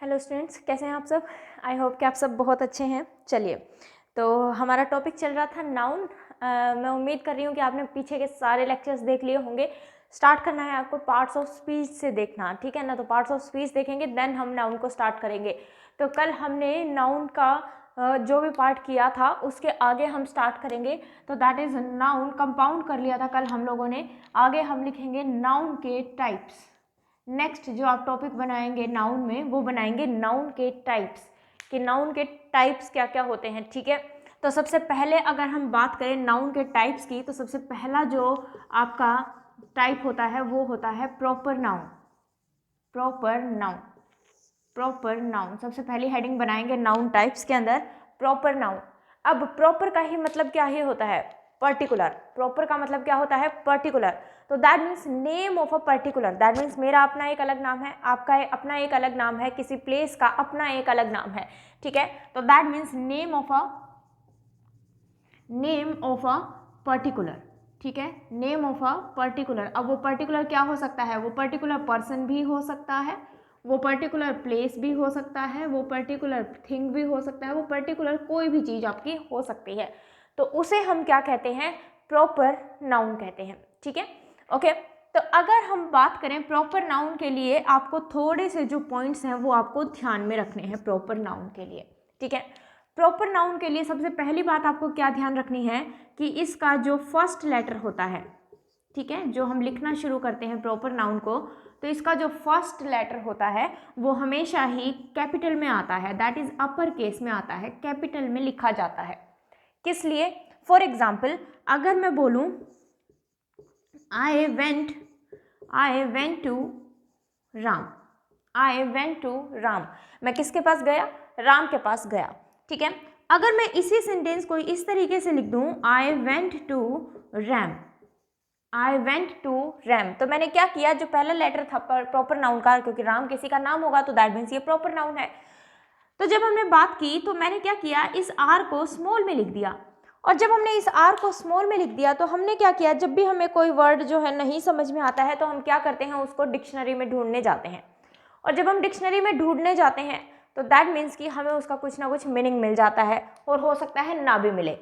Hello students, कैसे हैं आप सब। आई होप कि आप सब बहुत अच्छे हैं। चलिए, तो हमारा टॉपिक चल रहा था नाउन। मैं उम्मीद कर रही हूँ कि आपने पीछे के सारे लेक्चर्स देख लिए होंगे। स्टार्ट करना है आपको पार्ट्स ऑफ स्पीच से देखना, ठीक है ना। तो पार्ट्स ऑफ स्पीच देखेंगे, देन हम नाउन को स्टार्ट करेंगे। तो कल हमने नाउन का जो भी पार्ट किया था उसके आगे हम स्टार्ट करेंगे। तो दैट इज़ नाउन कंपाउंड कर लिया था कल हम लोगों ने। आगे हम लिखेंगे नाउन के टाइप्स। नेक्स्ट जो आप टॉपिक बनाएंगे नाउन में, वो बनाएंगे नाउन के टाइप्स, कि नाउन के टाइप्स क्या क्या होते हैं, ठीक है। तो सबसे पहले अगर हम बात करें नाउन के टाइप्स की, तो सबसे पहला जो आपका टाइप होता है वो होता है proper noun. Proper noun, proper noun सबसे पहली हेडिंग बनाएंगे नाउन टाइप्स के अंदर, प्रॉपर नाउन। अब प्रॉपर का ही मतलब क्या ही होता है, पर्टिकुलर। प्रॉपर का मतलब क्या होता है, पर्टिकुलर। तो that means name of a particular. That means मेरा अपना एक अलग नाम है, आपका अपना एक अलग नाम है, किसी प्लेस का अपना एक अलग नाम है, ठीक है। तो that means name of a particular, ठीक है, नेम ऑफ अ पर्टिकुलर। अब वो पर्टिकुलर क्या हो सकता है, वो पर्टिकुलर पर्सन भी हो सकता है, वो पर्टिकुलर प्लेस भी हो सकता है, वो पर्टिकुलर थिंग भी हो सकता है, वो पर्टिकुलर कोई भी चीज़ आपकी हो सकती है। तो उसे हम क्या कहते हैं, प्रॉपर नाउन कहते हैं, ठीक है, ओके। तो अगर हम बात करें प्रॉपर नाउन के लिए, आपको थोड़े से जो पॉइंट्स हैं वो आपको ध्यान में रखने हैं प्रॉपर नाउन के लिए, ठीक है। प्रॉपर नाउन के लिए सबसे पहली बात आपको क्या ध्यान रखनी है कि इसका जो फर्स्ट लेटर होता है, ठीक है, जो हम लिखना शुरू करते हैं प्रॉपर नाउन को, तो इसका जो फर्स्ट लेटर होता है वो हमेशा ही कैपिटल में आता है, दैट इज अपर केस में आता है, कैपिटल में लिखा जाता है। किस लिए, फॉर एग्जाम्पल अगर मैं बोलूं I went to Ram, I went to Ram, मैं किसके पास गया, राम के पास गया, ठीक है। अगर मैं इसी सेंटेंस को इस तरीके से लिख दूं, I went to ram, I went to ram, तो मैंने क्या किया, जो पहला लेटर था प्रॉपर नाउन का, क्योंकि राम किसी का नाम होगा तो दैट मीन्स ये प्रॉपर नाउन है। तो जब हमने बात की तो मैंने क्या किया, इस आर को स्मॉल में लिख दिया। और जब हमने इस आर को स्मॉल में लिख दिया तो हमने क्या किया, जब भी हमें कोई वर्ड जो है नहीं समझ में आता है तो हम क्या करते हैं, उसको डिक्शनरी में ढूंढने जाते हैं। और जब हम डिक्शनरी में ढूंढने जाते हैं तो दैट मीन्स कि हमें उसका कुछ ना कुछ मीनिंग मिल जाता है, और हो सकता है ना भी मिले।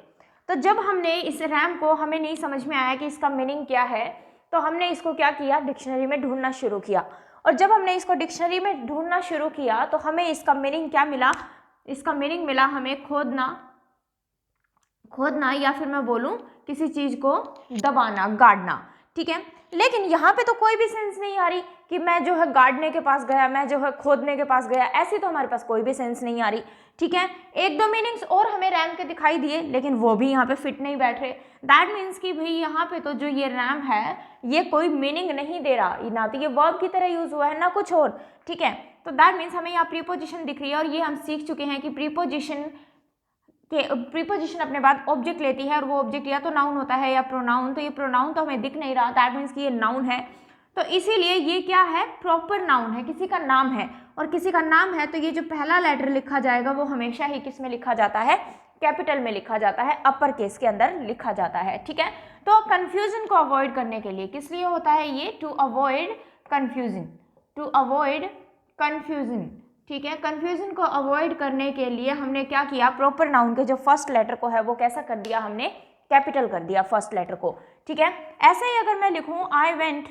तो जब हमने इस रैम को, हमें नहीं समझ में आया कि इसका मीनिंग क्या है, तो हमने इसको क्या किया, डिक्शनरी में ढूंढना शुरू किया। और जब हमने इसको डिक्शनरी में ढूंढना शुरू किया तो हमें इसका मीनिंग क्या मिला, इसका मीनिंग मिला हमें खोदना या फिर मैं बोलूं किसी चीज को दबाना, गाड़ना, ठीक है। लेकिन यहाँ पे तो कोई भी सेंस नहीं आ रही कि मैं जो है गाड़ने के पास गया, मैं जो है खोदने के पास गया, ऐसी तो हमारे पास कोई भी सेंस नहीं आ रही, ठीक है। एक दो मीनिंग्स और हमें रैम के दिखाई दिए, लेकिन वो भी यहाँ पे फिट नहीं बैठ रहे। दैट मीन्स कि भाई यहाँ पे तो जो ये रैम है ये कोई मीनिंग नहीं दे रहा, ना तो ये वर्ब की तरह यूज हुआ है ना कुछ और, ठीक है। तो दैट मीन्स हमें यहाँ प्रीपोजिशन दिख रही है, और ये हम सीख चुके हैं कि प्रीपोजिशन अपने बाद ऑब्जेक्ट लेती है, और वो ऑब्जेक्ट या तो नाउन होता है या प्रोनाउन। तो ये प्रोनाउन तो हमें दिख नहीं रहा, दैट मीन्स कि ये नाउन है। तो इसीलिए ये क्या है, प्रॉपर नाउन है, किसी का नाम है। और किसी का नाम है तो ये जो पहला लेटर लिखा जाएगा वो हमेशा ही किस में लिखा जाता है, कैपिटल में लिखा जाता है, अपर केस के अंदर लिखा जाता है, ठीक है। तो कंफ्यूजन को अवॉइड करने के लिए, किस लिए होता है ये, टू अवॉइड कंफ्यूजन, ठीक है। कंफ्यूजन को अवॉइड करने के लिए हमने क्या किया, प्रॉपर नाउन के जो फर्स्ट लेटर को है वो कैसा कर दिया, हमने कैपिटल कर दिया फर्स्ट लेटर को, ठीक है। ऐसे ही अगर मैं लिखूं आई वेंट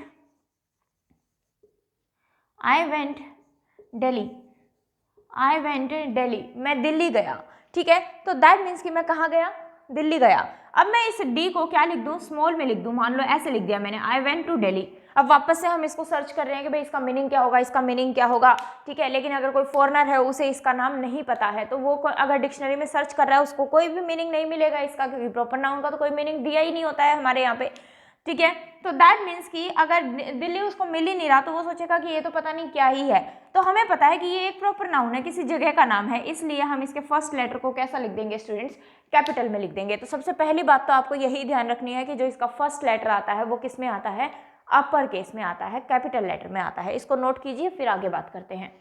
दिल्ली, मैं दिल्ली गया, ठीक है। तो दैट मीन्स कि मैं कहाँ गया, दिल्ली गया। अब मैं इस डी को क्या लिख दूं, स्मॉल में लिख दूं, मान लो ऐसे लिख दिया मैंने, आई वेंट टू दिल्ली। अब वापस से हम इसको सर्च कर रहे हैं कि भाई इसका मीनिंग क्या होगा, इसका मीनिंग क्या होगा, ठीक है। लेकिन अगर कोई फॉरेनर है, उसे इसका नाम नहीं पता है, तो वो अगर डिक्शनरी में सर्च कर रहा है उसको कोई भी मीनिंग नहीं मिलेगा इसका, क्योंकि प्रॉपर नाउन का तो कोई मीनिंग दिया ही नहीं होता है हमारे यहाँ पे, ठीक है। तो दैट मीन्स कि अगर दिल्ली उसको मिल ही नहीं रहा तो वो सोचेगा कि ये तो पता नहीं क्या ही है। तो हमें पता है कि ये एक प्रॉपर नाउन है, किसी जगह का नाम है, इसलिए हम इसके फर्स्ट लेटर को कैसा लिख देंगे स्टूडेंट्स, कैपिटल में लिख देंगे। तो सबसे पहली बात तो आपको यही ध्यान रखनी है कि जो इसका फर्स्ट लेटर आता है वो किस में आता है, अपर केस में आता है, कैपिटल लेटर में आता है। इसको नोट कीजिए, फिर आगे बात करते हैं।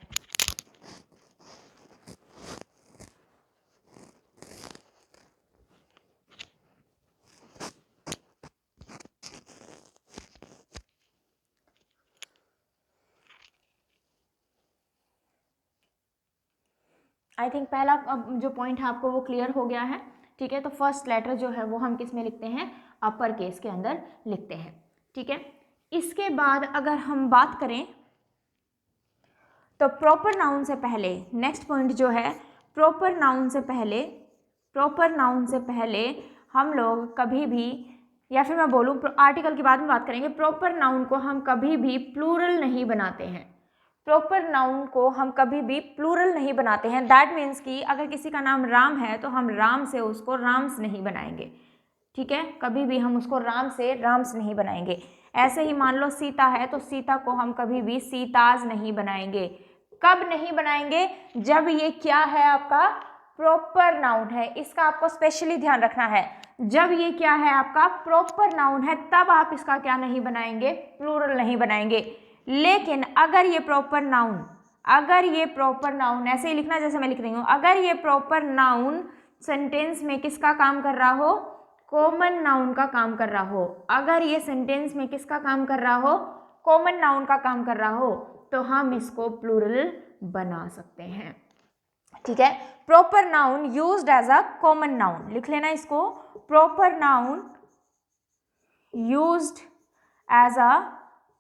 आई थिंक पहला जो पॉइंट है आपको वो क्लियर हो गया है, ठीक है। तो फर्स्ट लेटर जो है वो हम किस में लिखते हैं, अपर केस के अंदर लिखते हैं, ठीक है। इसके बाद अगर हम बात करें तो प्रॉपर नाउन से पहले नेक्स्ट पॉइंट जो है, प्रॉपर नाउन से पहले हम लोग कभी भी, या फिर मैं बोलूँ आर्टिकल की बाद में बात करेंगे, प्रॉपर नाउन को हम कभी भी प्लूरल नहीं बनाते हैं। प्रॉपर नाउन को हम कभी भी प्लूरल नहीं बनाते हैं। दैट मीन्स कि अगर किसी का नाम राम है तो हम राम से उसको राम्स नहीं बनाएंगे, ठीक है। कभी भी हम उसको राम से राम्स नहीं बनाएंगे। ऐसे ही मान लो सीता है तो सीता को हम कभी भी सीताज नहीं बनाएंगे। कब नहीं बनाएंगे, जब ये क्या है, आपका प्रॉपर नाउन है। इसका आपको स्पेशली ध्यान रखना है, जब ये क्या है, आपका प्रॉपर नाउन है, तब आप इसका क्या नहीं बनाएंगे, प्लूरल नहीं बनाएंगे। लेकिन अगर ये प्रॉपर नाउन ऐसे ही लिखना जैसे मैं लिख रही हूँ, अगर ये प्रॉपर नाउन सेंटेंस में किसका काम कर रहा हो, कॉमन नाउन का काम कर रहा हो, अगर ये सेंटेंस में किसका काम कर रहा हो, कॉमन नाउन का काम कर रहा हो, तो हम इसको प्लूरल बना सकते हैं, ठीक है। Proper noun used as a common noun, लिख लेना इसको, proper noun used as a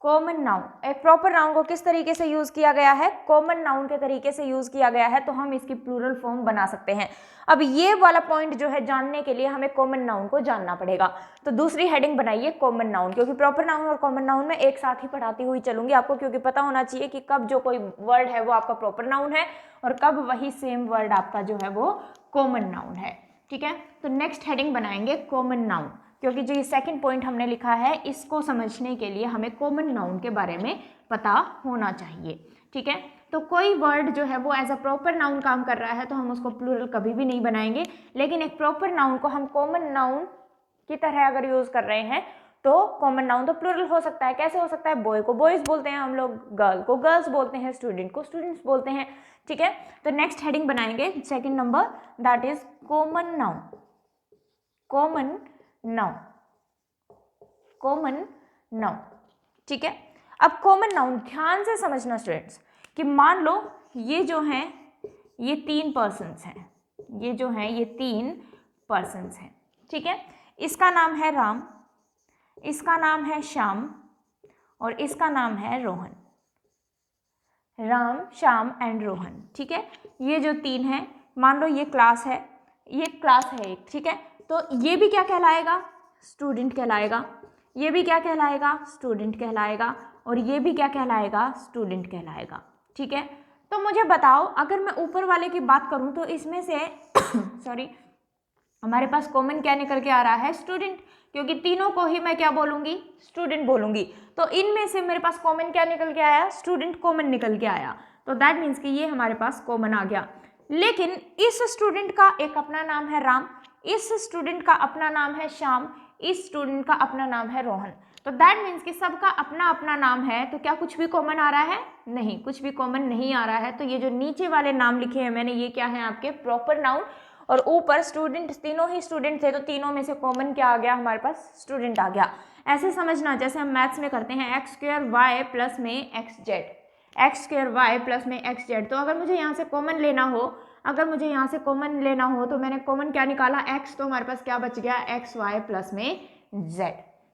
common noun. एक प्रॉपर नाउन को किस तरीके से यूज किया गया है, कॉमन नाउन के तरीके से यूज किया गया है, तो हम इसकी प्लूरल फॉर्म बना सकते हैं। अब ये वाला पॉइंट जो है जानने के लिए हमें कॉमन नाउन को जानना पड़ेगा। तो दूसरी हेडिंग बनाइए कॉमन नाउन, क्योंकि प्रॉपर नाउन और कॉमन नाउन में एक साथ ही पढ़ाती हुई चलूंगी आपको, क्योंकि पता होना चाहिए कि कब जो कोई वर्ड है वो आपका प्रॉपर नाउन है और कब वही सेम वर्ड आपका जो है वो कॉमन नाउन है, ठीक है। तो नेक्स्ट हेडिंग बनाएंगे कॉमन नाउन, क्योंकि जो ये सेकंड पॉइंट हमने लिखा है इसको समझने के लिए हमें कॉमन नाउन के बारे में पता होना चाहिए, ठीक है। तो कोई वर्ड जो है वो एज अ प्रॉपर नाउन काम कर रहा है तो हम उसको प्लूरल कभी भी नहीं बनाएंगे, लेकिन एक प्रॉपर नाउन को हम कॉमन नाउन की तरह अगर यूज कर रहे हैं तो कॉमन नाउन तो प्लूरल हो सकता है। कैसे हो सकता है, बॉय को बॉयज बोलते हैं हम लोग, गर्ल को गर्ल्स बोलते हैं, स्टूडेंट को स्टूडेंट्स बोलते हैं, ठीक है। तो नेक्स्ट हेडिंग बनाएंगे second number, that is common noun. Common noun, ठीक है। अब कॉमन नाउन ध्यान से समझना स्टूडेंट्स, कि मान लो ये जो हैं ये 3 पर्सन्स हैं, ये जो हैं ये 3 पर्सन्स हैं, ठीक है। इसका नाम है राम, इसका नाम है श्याम और इसका नाम है रोहन। राम, श्याम एंड रोहन, ठीक है। ये जो 3 हैं, मान लो ये क्लास है, ये क्लास है एक, ठीक है। तो ये भी क्या कहलाएगा, स्टूडेंट कहलाएगा, ये भी क्या कहलाएगा, स्टूडेंट कहलाएगा, और ये भी क्या कहलाएगा, स्टूडेंट कहलाएगा, ठीक है। तो मुझे बताओ, अगर मैं ऊपर वाले की बात करूं तो इसमें से सॉरी हमारे पास कॉमन क्या निकल के आ रहा है, स्टूडेंट, क्योंकि तीनों को ही मैं क्या बोलूंगी, स्टूडेंट बोलूंगी। तो इनमें से मेरे पास कॉमन क्या निकल के आया, स्टूडेंट कॉमन निकल के आया। तो दैट मीन्स कि ये हमारे पास कॉमन आ गया। लेकिन इस स्टूडेंट का एक अपना नाम है राम, इस स्टूडेंट का अपना नाम है श्याम, इस स्टूडेंट का अपना नाम है रोहन। तो दैट मीन्स कि सबका अपना अपना नाम है, तो क्या कुछ भी कॉमन आ रहा है, नहीं, कुछ भी कॉमन नहीं आ रहा है। तो ये जो नीचे वाले नाम लिखे हैं मैंने, ये क्या है, आपके प्रॉपर नाउन, और ऊपर स्टूडेंट, तीनों ही स्टूडेंट थे तो तीनों में से कॉमन क्या आ गया, हमारे पास स्टूडेंट आ गया। ऐसे समझना जैसे हम मैथ्स में करते हैं x² y प्लस में xz, x² y प्लस में xz। तो अगर मुझे यहाँ से कॉमन लेना हो, अगर मुझे यहाँ से कॉमन लेना हो तो मैंने कॉमन क्या निकाला, x, तो हमारे पास क्या बच गया, xy प्लस में z,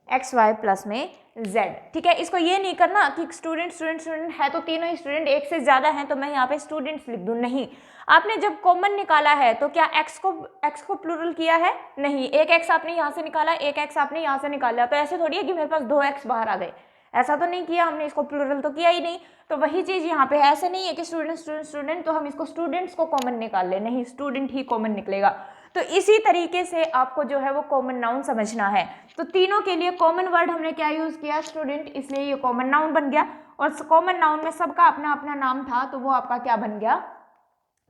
xy प्लस में z, ठीक है। इसको ये नहीं करना कि स्टूडेंट स्टूडेंट स्टूडेंट है तो तीनों ही स्टूडेंट, एक से ज़्यादा हैं तो मैं यहाँ पे स्टूडेंट्स लिख दूँ, नहीं। आपने जब कॉमन निकाला है तो क्या x को प्लूरल किया है, नहीं। एक x आपने यहाँ से निकाला, एक x आपने यहाँ से निकाला, तो ऐसे थोड़ी है कि मेरे पास 2x बाहर आ गए, ऐसा तो नहीं किया हमने, इसको प्लूरल तो किया ही नहीं। तो वही चीज़ यहाँ पे ऐसे नहीं है कि स्टूडेंट स्टूडेंट स्टूडेंट तो हम इसको स्टूडेंट्स को कॉमन निकाल ले, नहीं, स्टूडेंट ही कॉमन निकलेगा। तो इसी तरीके से आपको जो है वो कॉमन नाउन समझना है। तो तीनों के लिए कॉमन वर्ड हमने क्या यूज़ किया, स्टूडेंट, इसलिए ये कॉमन नाउन बन गया। और कॉमन नाउन में सबका अपना अपना नाम था तो वो आपका क्या बन गया,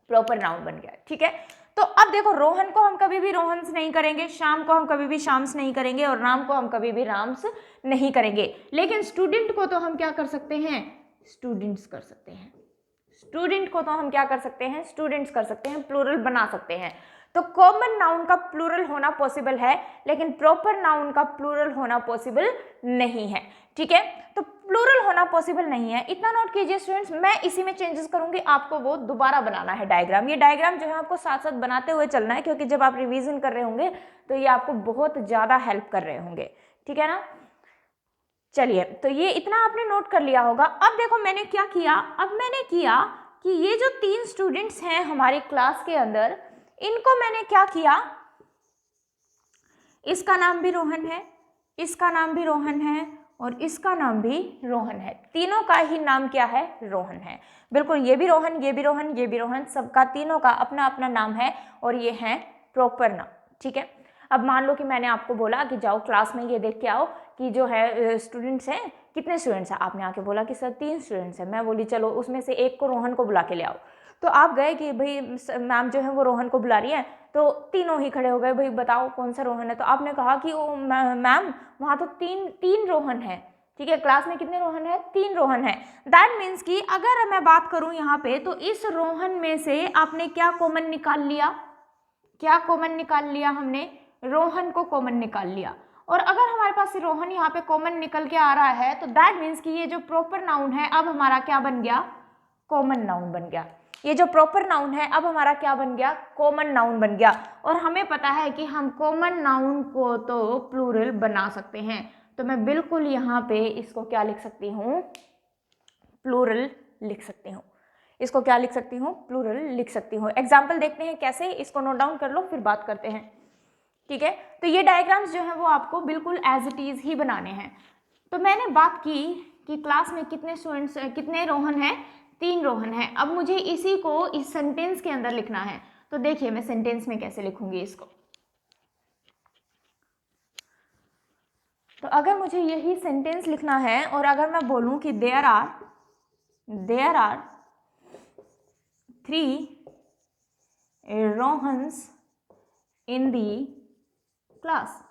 प्रॉपर नाउन बन गया, ठीक है। तो अब देखो, रोहन को हम कभी भी रोहन्स नहीं करेंगे, श्याम को हम कभी भी शाम्स नहीं करेंगे, और राम को हम कभी भी राम्स नहीं करेंगे। लेकिन स्टूडेंट को तो हम क्या कर सकते हैं, स्टूडेंट्स कर सकते हैं। स्टूडेंट को तो हम क्या कर सकते हैं, स्टूडेंट्स कर सकते हैं, प्लूरल बना सकते हैं। तो कॉमन नाउन का प्लूरल होना पॉसिबल है, लेकिन प्रॉपर नाउन का प्लूरल होना पॉसिबल नहीं है। ठीक है, तो प्लूरल होना पॉसिबल नहीं है, इतना नोट कीजिए स्टूडेंट्स। मैं इसी में चेंजेस करूंगी, आपको वो दोबारा बनाना है डायग्राम। ये डायग्राम जो है आपको साथ साथ बनाते हुए चलना है, क्योंकि जब आप रिवीजन कर रहे होंगे तो ये आपको बहुत ज़्यादा हेल्प कर रहे होंगे। ठीक है ना, चलिए, तो ये इतना आपने नोट कर लिया होगा। अब देखो मैंने क्या किया, अब मैंने किया कि ये जो 3 स्टूडेंट्स हैं हमारी क्लास के अंदर, इनको मैंने क्या किया, इसका नाम भी रोहन है, इसका नाम भी रोहन है और इसका नाम भी रोहन है। तीनों का ही नाम क्या है, रोहन है। बिल्कुल, ये भी रोहन, ये भी रोहन, ये भी रोहन, सबका तीनों का अपना अपना नाम है और ये है प्रॉपर नाम। ठीक है, अब मान लो कि मैंने आपको बोला कि जाओ क्लास में ये देख के आओ कि जो है स्टूडेंट्स हैं, कितने स्टूडेंट्स हैं। आपने आके बोला कि सर 3 स्टूडेंट्स हैं। मैं बोली चलो उसमें से एक को, रोहन को बुला के ले आओ। तो आप गए कि भाई मैम जो है वो रोहन को बुला रही है, तो तीनों ही खड़े हो गए, भाई बताओ कौन सा रोहन है। तो आपने कहा कि वो मैम वहाँ तो तीन रोहन है। ठीक है, क्लास में कितने रोहन है, 3 रोहन है। दैट मीन्स कि अगर मैं बात करूँ यहाँ पे, तो इस रोहन में से आपने क्या कॉमन निकाल लिया, क्या कॉमन निकाल लिया हमने, रोहन को कॉमन निकाल लिया। और अगर हमारे पास रोहन यहाँ पे कॉमन निकल के आ रहा है, तो दैट मीन्स कि ये जो प्रॉपर नाउन है अब हमारा क्या बन गया, कॉमन नाउन बन गया। ये जो प्रॉपर नाउन है अब हमारा क्या बन गया, कॉमन नाउन बन गया। और हमें पता है कि हम कॉमन नाउन को तो प्लूरल बना सकते हैं, तो मैं बिल्कुल यहाँ पे इसको क्या लिख सकती हूँ, प्लूरल लिख सकती हूँ। इसको क्या लिख सकती हूँ, प्लूरल लिख सकती हूँ। एग्जाम्पल देखते हैं कैसे, इसको नोट डाउन कर लो फिर बात करते हैं। ठीक है, तो ये डायग्राम्स जो है वो आपको बिल्कुल एज इट इज ही बनाने हैं। तो मैंने बात की कि क्लास में कितने स्टूडेंट्स, कितने रोहन हैं, 3 रोहन हैं। अब मुझे इसी को इस सेंटेंस के अंदर लिखना है। तो देखिए मैं सेंटेंस में कैसे लिखूंगी इसको। तो अगर मुझे यही सेंटेंस लिखना है और अगर मैं बोलूं कि there are 3 Rohans in the class,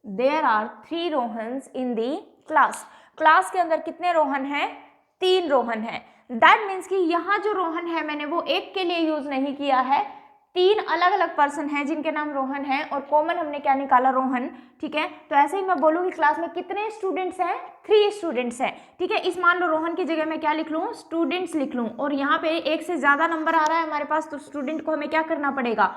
there are 3 Rohans in the class. Class के अंदर कितने रोहन हैं, 3 रोहन हैं। दैट मीन्स कि यहाँ जो रोहन है मैंने वो एक के लिए यूज नहीं किया है, 3 अलग अलग पर्सन हैं जिनके नाम रोहन है और कॉमन हमने क्या निकाला, रोहन। ठीक है, तो ऐसे ही मैं बोलूँगी क्लास में कितने स्टूडेंट्स हैं, 3 स्टूडेंट्स हैं। ठीक है, इस मान लो रोहन की जगह मैं क्या लिख लूँ, स्टूडेंट्स लिख लूँ। और यहाँ पे एक से ज़्यादा नंबर आ रहा है हमारे पास, तो स्टूडेंट को हमें क्या करना पड़ेगा,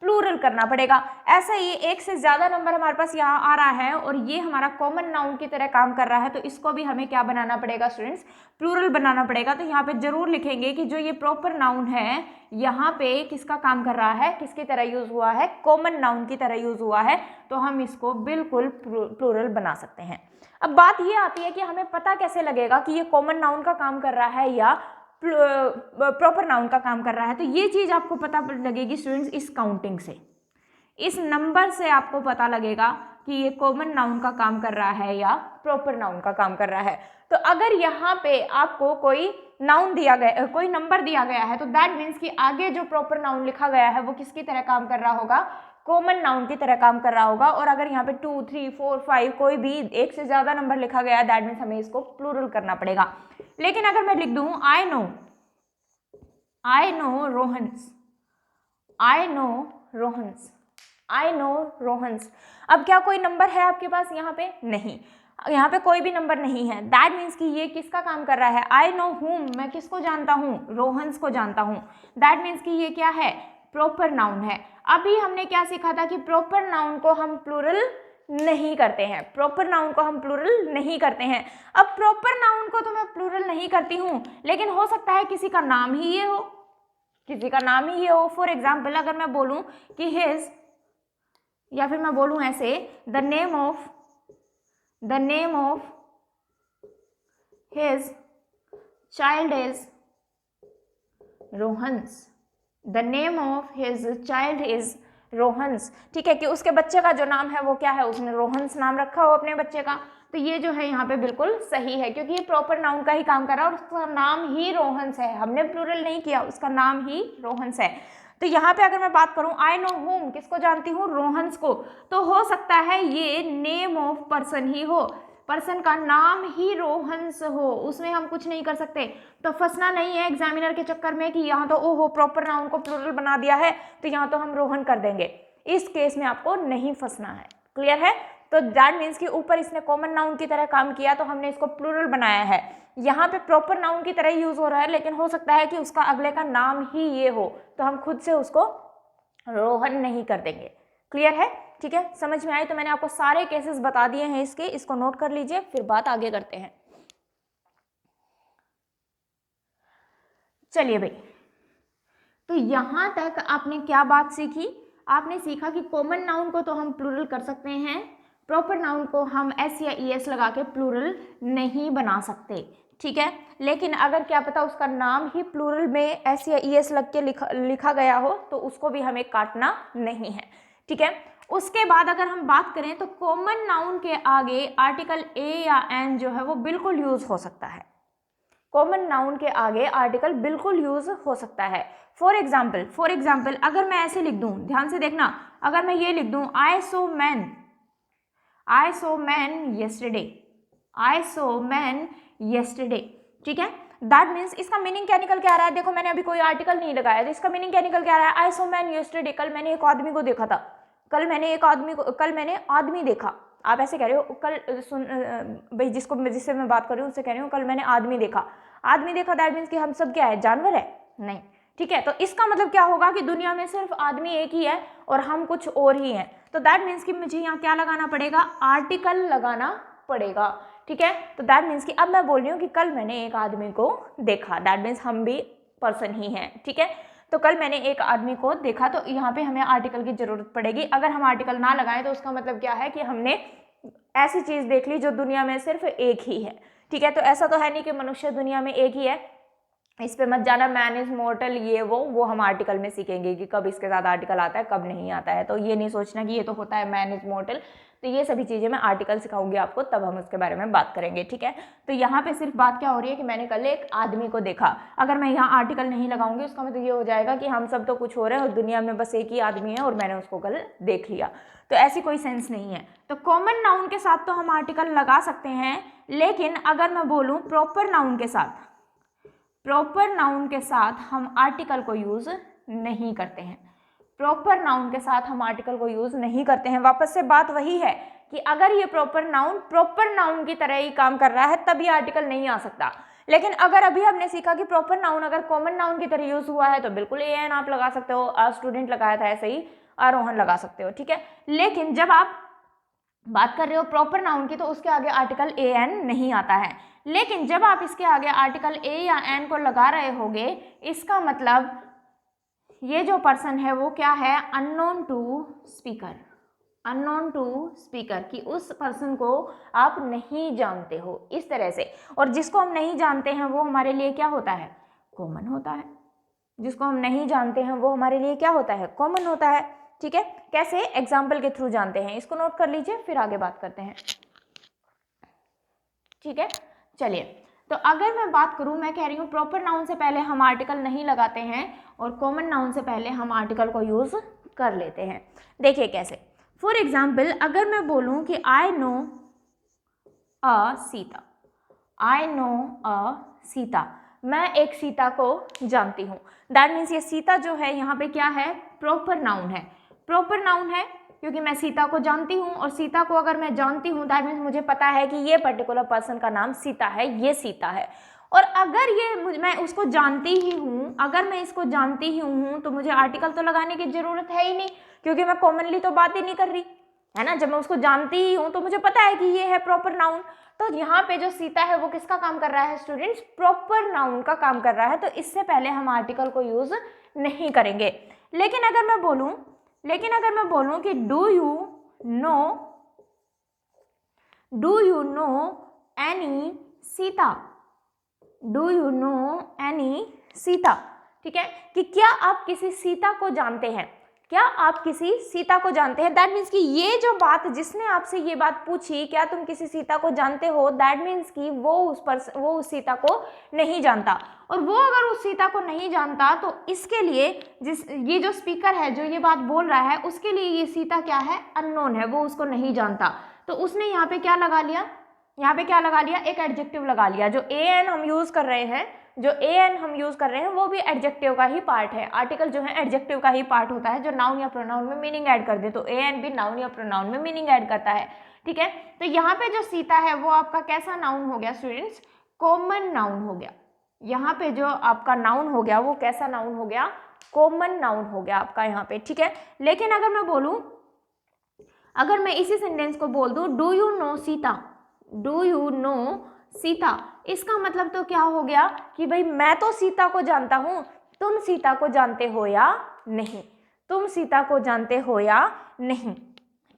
प्लूरल करना पड़ेगा। ऐसा ही एक से ज़्यादा नंबर हमारे पास यहाँ आ रहा है और ये हमारा कॉमन नाउन की तरह काम कर रहा है, तो इसको भी हमें क्या बनाना पड़ेगा स्टूडेंट्स, प्लूरल बनाना पड़ेगा। तो यहाँ पे जरूर लिखेंगे कि जो ये प्रॉपर नाउन है यहाँ पे किसका काम कर रहा है, किसकी तरह यूज हुआ है, कॉमन नाउन की तरह यूज हुआ है, तो हम इसको बिल्कुल प्लूरल बना सकते हैं। अब बात ये आती है कि हमें पता कैसे लगेगा कि ये कॉमन नाउन का काम कर रहा है या प्रॉपर नाउन का काम कर रहा है। तो ये चीज आपको पता लगेगी स्टूडेंट्स इस काउंटिंग से, इस नंबर से आपको पता लगेगा कि ये कॉमन नाउन का काम कर रहा है या प्रॉपर नाउन का काम कर रहा है। तो अगर यहाँ पे आपको कोई नाउन दिया गया, कोई नंबर दिया गया है, तो दैट मीन्स कि आगे जो प्रॉपर नाउन लिखा गया है वो किसकी तरह काम कर रहा होगा, कॉमन नाउन की तरह काम कर रहा होगा। और अगर यहाँ पे 2, 3, 4, 5 कोई भी एक से ज्यादा नंबर लिखा गया है, दैट मीन्स हमें इसको प्लूरल करना पड़ेगा। लेकिन अगर मैं लिख दूं I know Rohan's, I know Rohan's, I know Rohan's, अब क्या कोई नंबर है आपके पास यहाँ पे, नहीं, यहाँ पे कोई भी नंबर नहीं है। दैट मीन्स कि ये किसका काम कर रहा है, आई नो हुम, मैं किसको जानता हूँ, रोहन्स को जानता हूँ। दैट मीन्स कि ये क्या है, प्रॉपर नाउन है। अभी हमने क्या सीखा था कि प्रॉपर नाउन को हम प्लूरल नहीं करते हैं, प्रॉपर नाउन को हम प्लूरल नहीं करते हैं। अब प्रॉपर नाउन को तो मैं प्लूरल नहीं करती हूँ, लेकिन हो सकता है किसी का नाम ही ये हो, किसी का नाम ही ये हो। फॉर एग्जाम्पल अगर मैं बोलूँ कि हिज, या फिर मैं बोलूँ ऐसे the name of his child is Rohan's, the name of his child is Rohan's. ठीक है, कि उसके बच्चे का जो नाम है वो क्या है, उसने रोहन्स नाम रखा हो अपने बच्चे का। तो ये जो है यहाँ पे बिल्कुल सही है, क्योंकि ये प्रॉपर नाउन का ही काम कर रहा है और उसका नाम ही रोहन्स है, हमने प्लूरल नहीं किया, उसका नाम ही रोहन्स है। तो यहाँ पे अगर मैं बात करूँ आई नो होम, किसको जानती हूँ, रोहन्स को, तो हो सकता है ये नेम ऑफ पर्सन ही हो। पर्सन का नाम ही रोहंस हो, उसमें हम कुछ नहीं कर सकते। तो फंसना नहीं है एग्जामिनर के चक्कर में कि यहाँ तो ओहो प्रॉपर नाउन को प्लूरल बना दिया है तो यहाँ तो हम रोहन कर देंगे। इस केस में आपको नहीं फंसना है। क्लियर है? तो दैट मीन्स कि ऊपर इसने कॉमन नाउन की तरह काम किया तो हमने इसको प्लूरल बनाया है। यहाँ पे प्रॉपर नाउन की तरह यूज हो रहा है, लेकिन हो सकता है कि उसका अगले का नाम ही ये हो, तो हम खुद से उसको रोहन नहीं कर देंगे। क्लियर है? ठीक है, समझ में आई? तो मैंने आपको सारे केसेस बता दिए हैं इसके, इसको नोट कर लीजिए, फिर बात आगे करते हैं। चलिए भाई, तो यहां तक आपने क्या बात सीखी? आपने सीखा कि कॉमन नाउन को तो हम प्लूरल कर सकते हैं, प्रॉपर नाउन को हम एस या ईएस लगा के प्लूरल नहीं बना सकते। ठीक है, लेकिन अगर क्या पता उसका नाम ही प्लूरल में एस या ईएस लग के लिखा गया हो तो उसको भी हमें काटना नहीं है। ठीक है, उसके बाद अगर हम बात करें तो कॉमन नाउन के आगे आर्टिकल ए या एन जो है वो बिल्कुल यूज हो सकता है। कॉमन नाउन के आगे आर्टिकल बिल्कुल यूज हो सकता है। फॉर एग्जाम्पल अगर मैं ऐसे लिख दूं, ध्यान से देखना, अगर मैं ये लिख दूं आई सो मैन yesterday, ठीक है, दैट मीन्स इसका मीनिंग क्या निकल के आ रहा है? देखो मैंने अभी कोई आर्टिकल नहीं लगाया तो इसका मीनिंग क्या निकल के आ रहा है? आई सो मैन yesterday, कल मैंने एक आदमी को देखा था, कल मैंने आदमी देखा। आप ऐसे कह रहे हो, कल भाई जिससे मैं बात कर रही हूँ उससे कह रही हूँ कल मैंने आदमी देखा, दैट मीन्स कि हम सब क्या है, जानवर है? नहीं। ठीक है, तो इसका मतलब क्या होगा कि दुनिया में सिर्फ आदमी एक ही है और हम कुछ और ही हैं। तो दैट मीन्स कि मुझे यहाँ क्या लगाना पड़ेगा? आर्टिकल लगाना पड़ेगा। ठीक है, तो दैट मीन्स कि अब मैं बोल रही हूँ कि कल मैंने एक आदमी को देखा, दैट मीन्स हम भी पर्सन ही हैं। ठीक है, तो कल मैंने एक आदमी को देखा, तो यहाँ पे हमें आर्टिकल की जरूरत पड़ेगी। अगर हम आर्टिकल ना लगाएं तो उसका मतलब क्या है कि हमने ऐसी चीज देख ली जो दुनिया में सिर्फ एक ही है। ठीक है, तो ऐसा तो है नहीं कि मनुष्य दुनिया में एक ही है, इस पे मत जाना, मैन इज मॉर्टल, ये वो हम आर्टिकल में सीखेंगे कि कब इसके साथ आर्टिकल आता है कब नहीं आता है। तो ये नहीं सोचना कि ये तो होता है मैन इज मॉर्टल, तो ये सभी चीज़ें मैं आर्टिकल सिखाऊंगी आपको, तब हम उसके बारे में बात करेंगे। ठीक है, तो यहाँ पे सिर्फ बात क्या हो रही है कि मैंने कल एक आदमी को देखा। अगर मैं यहाँ आर्टिकल नहीं लगाऊंगी उसका मतलब ये हो जाएगा कि हम सब तो कुछ हो रहे हैं और दुनिया में बस एक ही आदमी है और मैंने उसको कल देख लिया, तो ऐसी कोई सेंस नहीं है। तो कॉमन नाउन के साथ तो हम आर्टिकल लगा सकते हैं, लेकिन अगर मैं बोलूँ प्रॉपर नाउन के साथ हम आर्टिकल को यूज नहीं करते हैं। प्रॉपर नाउन के साथ हम आर्टिकल को यूज नहीं करते हैं। वापस से बात वही है कि अगर ये प्रॉपर नाउन की तरह ही काम कर रहा है तब ये आर्टिकल नहीं आ सकता। लेकिन अगर अभी हमने सीखा कि प्रॉपर नाउन अगर कॉमन नाउन की तरह यूज हुआ है तो बिल्कुल एन आप लगा सकते हो, स्टूडेंट लगाया था ऐसे ही आरोहण लगा सकते हो। ठीक है, लेकिन जब आप बात कर रहे हो प्रॉपर नाउन की तो उसके आगे आर्टिकल ए एन नहीं आता है। लेकिन जब आप इसके आगे आर्टिकल ए या एन को लगा रहे होगे, इसका मतलब ये जो पर्सन है वो क्या है? अननोन टू स्पीकर, कि उस पर्सन को आप नहीं जानते हो इस तरह से। और जिसको हम नहीं जानते हैं वो हमारे लिए क्या होता है? कॉमन होता है। जिसको हम नहीं जानते हैं वो हमारे लिए क्या होता है? कॉमन होता है। ठीक है, कैसे? एग्जाम्पल के थ्रू जानते हैं। इसको नोट कर लीजिए, फिर आगे बात करते हैं। ठीक है, चलिए, तो अगर मैं बात करूं, मैं कह रही हूं प्रॉपर नाउन से पहले हम आर्टिकल नहीं लगाते हैं और कॉमन नाउन से पहले हम आर्टिकल को यूज कर लेते हैं। देखिए कैसे। फॉर एग्जाम्पल अगर मैं बोलूं कि आई नो अ सीता, मैं एक सीता को जानती हूँ, दैट मीन्स ये सीता जो है यहाँ पे क्या है? प्रॉपर नाउन है क्योंकि मैं सीता को जानती हूँ, और सीता को अगर मैं जानती हूँ दैट मीन्स मुझे पता है कि ये पर्टिकुलर पर्सन का नाम सीता है, ये सीता है। और अगर ये मैं उसको जानती ही हूँ, अगर मैं इसको जानती ही हूँ तो मुझे आर्टिकल तो लगाने की जरूरत है ही नहीं, क्योंकि मैं कॉमनली तो बात ही नहीं कर रही है ना। जब मैं उसको जानती ही हूँ तो मुझे पता है कि ये है प्रॉपर नाउन। तो यहाँ पे जो सीता है वो किसका काम कर रहा है स्टूडेंट्स? प्रॉपर नाउन का काम कर रहा है। तो इससे पहले हम आर्टिकल को यूज नहीं करेंगे। लेकिन अगर मैं बोलूं कि do you know any Sita, ठीक है, कि क्या आप किसी सीता को जानते हैं? दैट मीन्स कि ये जो बात, जिसने आपसे ये बात पूछी, क्या तुम किसी सीता को जानते हो, दैट मीन्स कि वो उस सीता को नहीं जानता। और वो अगर उस सीता को नहीं जानता तो इसके लिए ये जो स्पीकर है जो ये बात बोल रहा है उसके लिए ये सीता क्या है? अननोन है, वो उसको नहीं जानता। तो उसने यहाँ पे क्या लगा लिया? यहाँ पे क्या लगा लिया, एक एडजेक्टिव लगा लिया। जो an हम यूज कर रहे हैं, जो an हम यूज कर रहे हैं वो भी एडजेक्टिव का ही पार्ट है। आर्टिकल जो है एडजेक्टिव का ही पार्ट होता है जो नाउन या प्रोनाउन में मीनिंग ऐड कर दे, तो an भी नाउन या प्रोनाउन में मीनिंग ऐड करता है, ठीक है। तो यहाँ पे जो सीता है वो आपका कैसा नाउन हो गया स्टूडेंट्स, कॉमन नाउन हो गया। यहाँ पे जो आपका नाउन हो गया वो कैसा नाउन हो गया, कॉमन नाउन हो गया आपका यहाँ पे, ठीक है। लेकिन अगर मैं बोलूं, अगर मैं इसी सेंटेंस को बोल दूं do you know Sita, do you know Sita, इसका मतलब तो क्या हो गया कि भाई मैं तो सीता को जानता हूं, तुम सीता को जानते हो या नहीं, तुम सीता को जानते हो या नहीं,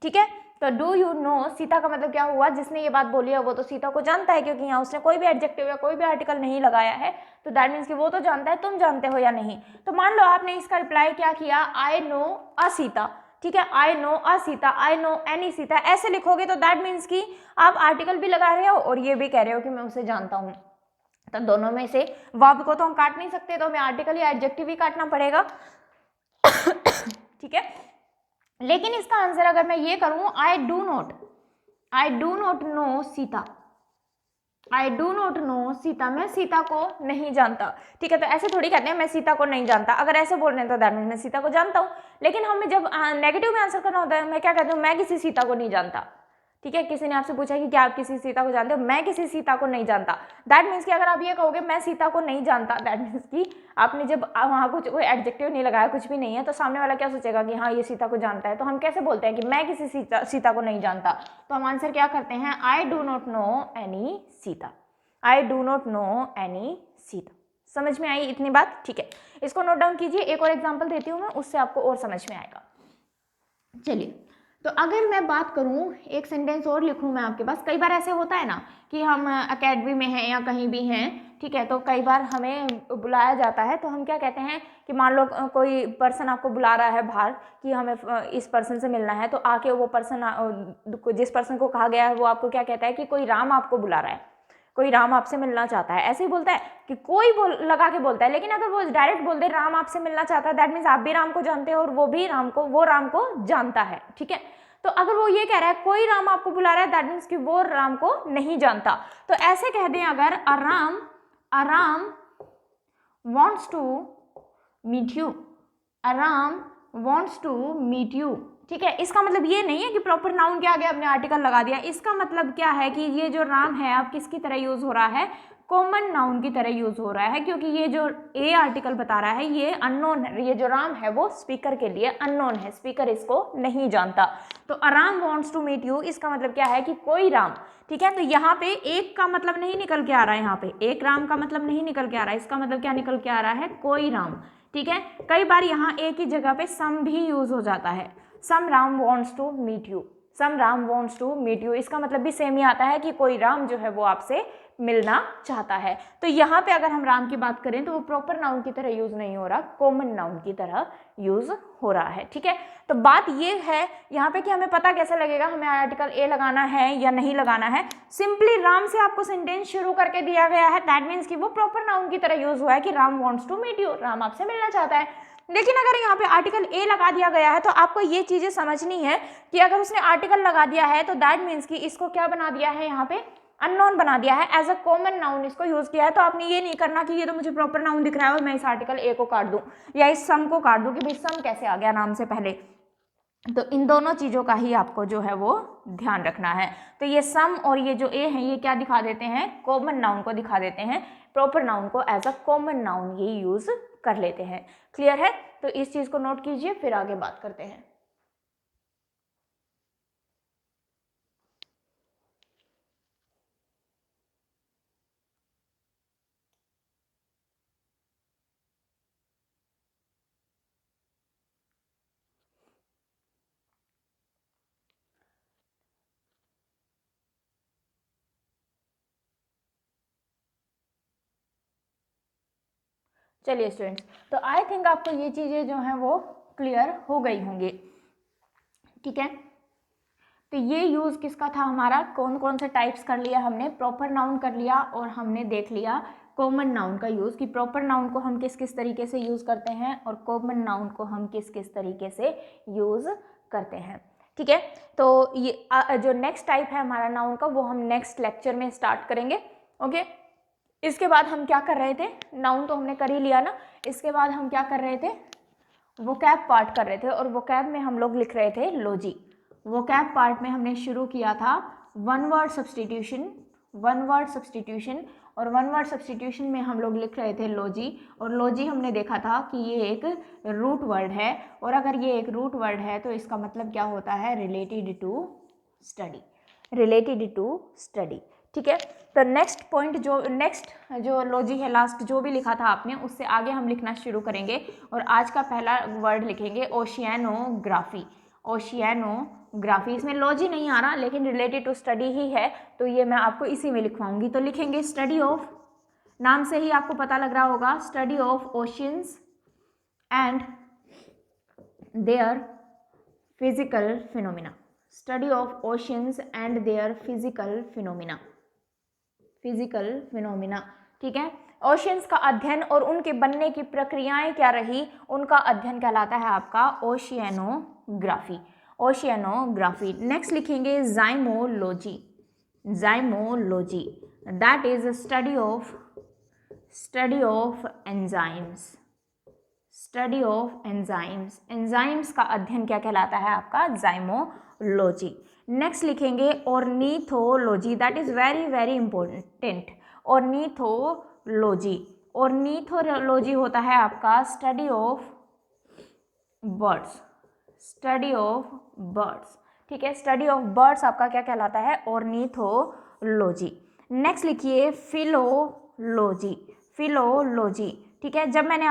ठीक है। तो डू यू नो सीता का मतलब क्या हुआ, जिसने ये बात बोली है वो तो सीता को जानता है, क्योंकि यहाँ उसने कोई भी एडजेक्टिव या कोई भी आर्टिकल नहीं लगाया है, तो दैट मीन्स कि वो तो जानता है, तुम जानते हो या नहीं। तो मान लो आपने इसका रिप्लाई क्या किया, आई नो अ सीता, ठीक है, I know a Sita, I know any Sita, ऐसे लिखोगे तो दैट मीन्स कि आप आर्टिकल भी लगा रहे हो और ये भी कह रहे हो कि मैं उसे जानता हूँ। तो दोनों में से वर्ब को तो हम काट नहीं सकते, तो हमें आर्टिकल या एडजेक्टिव ही काटना पड़ेगा, ठीक है। लेकिन इसका आंसर अगर मैं ये करूं, I do not know Sita, I do not know Sita, मैं सीता को नहीं जानता, ठीक है। तो ऐसे थोड़ी कहते हैं मैं सीता को नहीं जानता, अगर ऐसे बोल रहे हैं तो दैट मीन्स मैं सीता को जानता हूँ। लेकिन हमें जब नेगेटिव में आंसर करना होता है, मैं क्या कहती हूँ, मैं किसी सीता को नहीं जानता, ठीक है। किसी ने आपसे पूछा कि क्या आप किसी सीता को जानते हो, मैं किसी सीता को नहीं जानता, दैट मीन्स कि अगर आप ये कहोगे मैं सीता को नहीं जानता, दैट मीन्स कि आपने जब वहाँ कुछ कोई एडजेक्टिव नहीं लगाया, कुछ भी नहीं है, तो सामने वाला क्या सोचेगा कि हाँ ये सीता को जानता है। तो हम कैसे बोलते हैं कि मैं किसी सीता को नहीं जानता, तो हम आंसर क्या करते हैं, I do not know any Sita, I do not know any Sita. समझ में आई इतनी बात, ठीक है। इसको नोट डाउन कीजिए, एक और एग्जाम्पल देती हूँ मैं, उससे आपको और समझ में आएगा। चलिए, तो अगर मैं बात करूं, एक सेंटेंस और लिखूं मैं आपके पास, कई बार ऐसे होता है ना कि हम एकेडमी में हैं या कहीं भी हैं, ठीक है, तो कई बार हमें बुलाया जाता है, तो हम क्या कहते हैं कि मान लो कोई पर्सन आपको बुला रहा है बाहर कि हमें इस पर्सन से मिलना है, तो आके वो पर्सन, जिस पर्सन को कहा गया है वो आपको क्या कहता है कि कोई राम आपको बुला रहा है, कोई राम आपसे मिलना चाहता है, ऐसे ही बोलता है कि कोई लगा के बोलता है। लेकिन अगर वो डायरेक्ट बोल दे राम आपसे मिलना चाहता है, दैट मीन्स आप भी राम को जानते हो और वो भी राम को जानता है, ठीक है। तो अगर वो ये कह रहा है कोई राम आपको बुला रहा है, दैट मीन्स कि वो राम को नहीं जानता। तो ऐसे कह दें अगर अ Ram wants to meet you, a Ram wants to meet you, ठीक है। इसका मतलब ये नहीं है कि प्रॉपर नाउन के आगे आपने आर्टिकल लगा दिया, इसका मतलब क्या है कि ये जो राम है आप किसकी तरह यूज हो रहा है, कॉमन नाउन की तरह यूज हो रहा है, क्योंकि ये जो ए आर्टिकल बता रहा है ये अननोन है, ये जो राम है वो स्पीकर के लिए अननोन है, स्पीकर इसको नहीं जानता। तो अराम वांट्स टू मीट यू, इसका मतलब क्या है कि कोई राम, ठीक है। तो यहाँ पे एक का मतलब नहीं निकल के आ रहा है, यहाँ पे एक राम का मतलब नहीं निकल के आ रहा है, इसका मतलब क्या निकल के आ रहा है, कोई राम, ठीक है। कई बार यहाँ एक ही जगह पे सम भी यूज हो जाता है, some Ram wants to meet you, some Ram wants to meet you, इसका मतलब भी सेम ही आता है कि कोई राम जो है वो आपसे मिलना चाहता है। तो यहाँ पे अगर हम राम की बात करें तो वो प्रॉपर नाउन की तरह यूज नहीं हो रहा, कॉमन नाउन की तरह यूज हो रहा है, ठीक है। तो बात ये है यहाँ पे कि हमें पता कैसे लगेगा हमें आर्टिकल ए लगाना है या नहीं लगाना है। सिंपली राम से आपको सेंटेंस शुरू करके दिया गया है, दैट मीन्स कि वो प्रॉपर नाउन की तरह यूज हुआ है कि Ram wants to meet you, Ram आपसे मिलना चाहता है। लेकिन अगर यहाँ पे आर्टिकल ए लगा दिया गया है तो आपको ये चीजें समझनी है कि अगर उसने आर्टिकल लगा दिया है तो दैट मीन्स कि इसको क्या बना दिया है, यहाँ पे अननोन बना दिया है, एज अ कॉमन नाउन इसको यूज किया है। तो आपने ये नहीं करना कि ये तो मुझे प्रॉपर नाउन दिख रहा है और मैं इस आर्टिकल ए को काट दूं या इस सम को काट दूं कि भाई सम कैसे आ गया नाम से पहले। तो इन दोनों चीजों का ही आपको जो है वो ध्यान रखना है। तो ये सम और ये जो ए है ये क्या दिखा देते हैं, कॉमन नाउन को दिखा देते हैं, प्रॉपर नाउन को एज अ कॉमन नाउन ये यूज कर लेते हैं। क्लियर है? तो इस चीज को नोट कीजिए, फिर आगे बात करते हैं। चलिए स्टूडेंट्स, तो आई थिंक आपको ये चीज़ें जो हैं वो क्लियर हो गई होंगी, ठीक है। तो ये यूज़ किसका था हमारा, कौन कौन से टाइप्स कर लिया हमने, प्रॉपर नाउन कर लिया और हमने देख लिया कॉमन नाउन का यूज़ कि प्रॉपर नाउन को हम किस किस तरीके से यूज़ करते हैं और कॉमन नाउन को हम किस किस तरीके से यूज़ करते हैं। ठीक है। तो ये जो नेक्स्ट टाइप है हमारा नाउन का वो हम नेक्स्ट लेक्चर में स्टार्ट करेंगे। ओके, इसके बाद हम क्या कर रहे थे, नाउन तो हमने कर ही लिया ना, इसके बाद हम क्या कर रहे थे, वोकैब पार्ट कर रहे थे, और वोकैब में हम लोग लिख रहे थे लॉजी। वोकैब पार्ट में हमने शुरू किया था वन वर्ड सब्सटीट्यूशन, और वन वर्ड सब्सटीट्यूशन में हम लोग लिख रहे थे लॉजी, और लॉजी हमने देखा था कि ये एक रूट वर्ड है, और अगर ये एक रूट वर्ड है तो इसका मतलब क्या होता है, रिलेटेड टू स्टडी, ठीक है। तो नेक्स्ट पॉइंट जो लॉजी है, लास्ट जो भी लिखा था आपने उससे आगे हम लिखना शुरू करेंगे, और आज का पहला वर्ड लिखेंगे ओशियानोग्राफी। इसमें लॉजी नहीं आ रहा लेकिन रिलेटेड टू स्टडी ही है, तो ये मैं आपको इसी में लिखवाऊंगी। तो लिखेंगे स्टडी ऑफ, नाम से ही आपको पता लग रहा होगा, study of oceans and their physical phenomena, study of oceans and their physical phenomena, ठीक है। ओशियंस का अध्ययन और उनके बनने की प्रक्रियाएं क्या रही, उनका अध्ययन कहलाता है आपका ओशियानोग्राफी। नेक्स्ट लिखेंगे zymology, that is study of enzymes, enzymes का अध्ययन क्या कहलाता है आपका, जाइमोलॉजी। नेक्स्ट लिखेंगे ornithology, that is very very important, ornithology होता है आपका स्टडी ऑफ बर्ड्स, ठीक है। स्टडी ऑफ बर्ड्स आपका क्या कहलाता है, ऑर्निथोलॉजी। नेक्स्ट लिखिए फिलोलॉजी, ठीक है। जब मैंने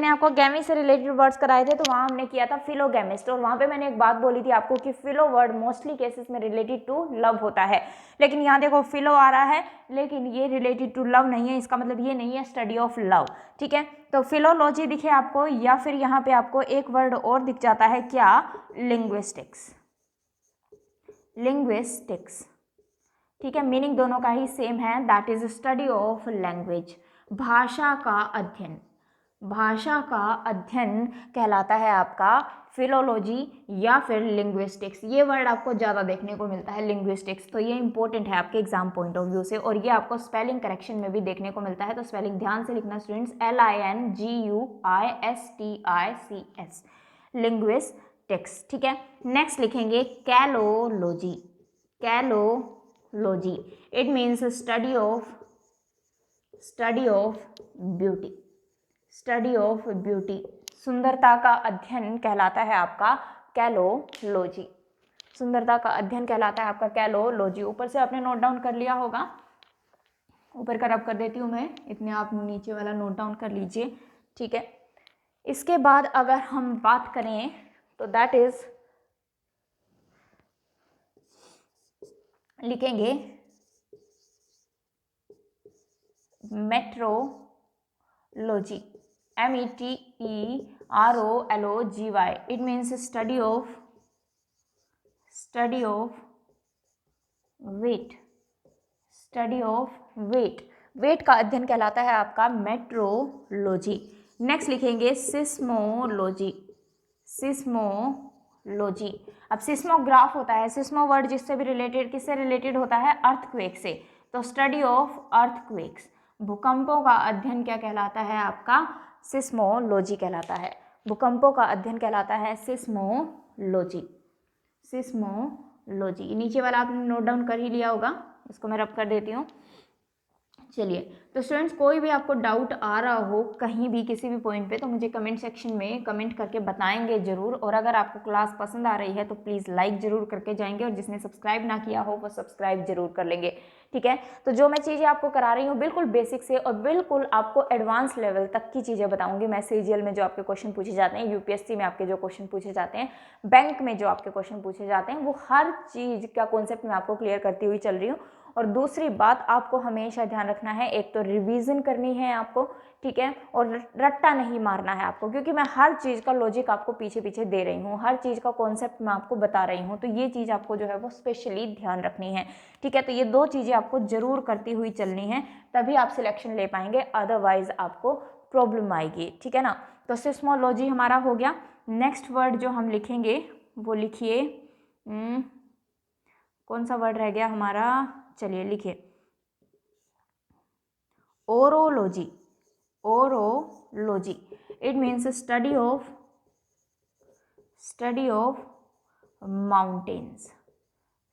आपको गैमी से रिलेटेड वर्ड्स कराए थे तो वहाँ हमने किया था फिलोगैमिस्ट, और वहाँ पे मैंने एक बात बोली थी आपको कि फिलो वर्ड मोस्टली केसेस में रिलेटेड टू लव होता है, लेकिन यहाँ देखो फिलो आ रहा है लेकिन ये रिलेटेड टू लव नहीं है, इसका मतलब ये नहीं है स्टडी ऑफ लव, ठीक है। तो फिलोलॉजी दिखे आपको, या फिर यहाँ पे आपको एक वर्ड और दिख जाता है क्या, लिंग्विस्टिक्स, ठीक है। मीनिंग दोनों का ही सेम है, that is study of language, भाषा का अध्ययन कहलाता है आपका फिलोलॉजी या फिर लिंग्विस्टिक्स। ये वर्ड आपको ज़्यादा देखने को मिलता है लिंग्विस्टिक्स, तो ये इंपॉर्टेंट है आपके एग्जाम पॉइंट ऑफ व्यू से, और ये आपको स्पेलिंग करेक्शन में भी देखने को मिलता है, तो स्पेलिंग ध्यान से लिखना स्टूडेंट्स, LINGUISTICS, लिंग्विस्टिक्स, ठीक है। नेक्स्ट लिखेंगे calology, it means study of beauty, सुंदरता का अध्ययन कहलाता है आपका कैलोलॉजी, ऊपर से आपने नोट डाउन कर लिया होगा, ऊपर का रब कर देती हूँ मैं, इतने आप नीचे वाला नोट डाउन कर लीजिए, ठीक है। इसके बाद अगर हम बात करें तो दैट इज लिखेंगे metrology, METEROLOGY, it means study of weight का अध्ययन कहलाता है आपका मेट्रोलॉजी। नेक्स्ट लिखेंगे सिस्मोलॉजी, अब सिस्मोग्राफ होता है, सिस्मो वर्ड जिससे भी रिलेटेड, किससे रिलेटेड होता है, अर्थक्वेक से, तो स्टडी ऑफ अर्थक्वेक्स, भूकंपों का अध्ययन क्या कहलाता है आपका, सिस्मोलॉजी कहलाता है, भूकंपों का अध्ययन कहलाता है सिस्मोलॉजी। नीचे वाला आपने नोट डाउन कर ही लिया होगा, इसको मैं रब कर देती हूँ। चलिए, तो स्टूडेंट्स कोई भी आपको डाउट आ रहा हो कहीं भी किसी भी पॉइंट पे, तो मुझे कमेंट सेक्शन में कमेंट करके बताएंगे ज़रूर, और अगर आपको क्लास पसंद आ रही है तो प्लीज़ लाइक ज़रूर करके जाएंगे, और जिसने सब्सक्राइब ना किया हो वो सब्सक्राइब जरूर कर लेंगे, ठीक है। तो जो मैं चीज़ें आपको करा रही हूँ बिल्कुल बेसिक से और बिल्कुल आपको एडवांस लेवल तक की चीज़ें बताऊँगी मैं। सीजीएल में जो आपके क्वेश्चन पूछे जाते हैं, यूपीएससी में आपके जो क्वेश्चन पूछे जाते हैं, बैंक में जो आपके क्वेश्चन पूछे जाते हैं, वो हर चीज़ का कॉन्सेप्ट मैं आपको क्लियर करती हुई चल रही हूँ। और दूसरी बात आपको हमेशा ध्यान रखना है, एक तो रिवीजन करनी है आपको, ठीक है, और रट्टा नहीं मारना है आपको, क्योंकि मैं हर चीज़ का लॉजिक आपको पीछे पीछे दे रही हूँ, हर चीज़ का कॉन्सेप्ट मैं आपको बता रही हूँ, तो ये चीज़ आपको जो है वो स्पेशली ध्यान रखनी है, ठीक है। तो ये दो चीज़ें आपको जरूर करती हुई चलनी है, तभी आप सिलेक्शन ले पाएंगे, अदरवाइज आपको प्रॉब्लम आएगी, ठीक है ना। तो सिस्मोलॉजी हमारा हो गया। नेक्स्ट वर्ड जो हम लिखेंगे वो लिखिए। कौन सा वर्ड रह गया हमारा, चलिए लिखिए orology. Orology it means study of mountains.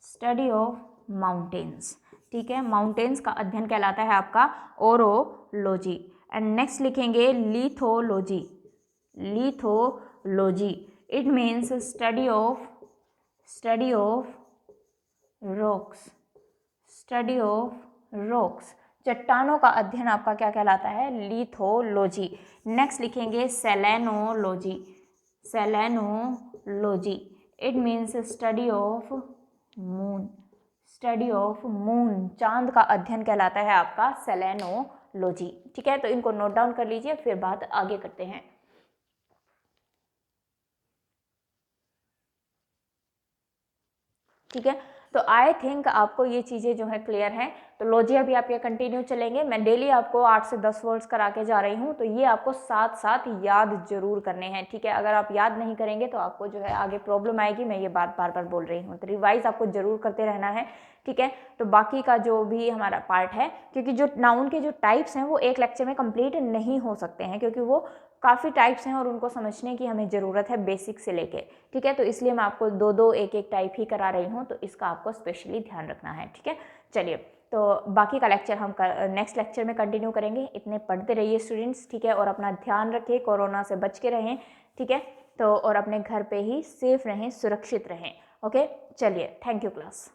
Study of mountains, ठीक है, माउंटेन्स का अध्ययन कहलाता है आपका ओरोलॉजी। एंड नेक्स्ट लिखेंगे lithology. Lithology it means study of rocks. Study of rocks, चट्टानों का अध्ययन आपका क्या कहलाता है, लिथोलॉजी। नेक्स्ट लिखेंगे selenology. Selenology it means study of moon. Study of moon, चांद का अध्ययन कहलाता है आपका सेलेनोलॉजी। ठीक है, तो इनको नोट डाउन कर लीजिए, फिर बात आगे करते हैं। ठीक है, तो आई थिंक आपको ये चीज़ें जो है क्लियर हैं। तो लॉजी अभी आपके कंटिन्यू चलेंगे। मैं डेली आपको 8 से 10 वर्ड्स करा के जा रही हूँ, तो ये आपको साथ साथ याद जरूर करने हैं। ठीक है, अगर आप याद नहीं करेंगे तो आपको जो है आगे प्रॉब्लम आएगी। मैं ये बात बार बार बोल रही हूँ, तो रिवाइज आपको जरूर करते रहना है। ठीक है, तो बाकी का जो भी हमारा पार्ट है, क्योंकि जो नाउन के जो टाइप्स हैं वो एक लेक्चर में कंप्लीट नहीं हो सकते हैं, क्योंकि वो काफ़ी टाइप्स हैं और उनको समझने की हमें ज़रूरत है बेसिक से लेके। ठीक है, तो इसलिए मैं आपको दो दो एक एक टाइप ही करा रही हूँ, तो इसका आपको स्पेशली ध्यान रखना है। ठीक है, चलिए, तो बाकी का लेक्चर हम नेक्स्ट लेक्चर में कंटिन्यू करेंगे। इतने पढ़ते रहिए स्टूडेंट्स, ठीक है, और अपना ध्यान रखें, कोरोना से बच के रहें। ठीक है, तो और अपने घर पे ही सेफ रहें, सुरक्षित रहें। ओके, चलिए, थैंक यू क्लास।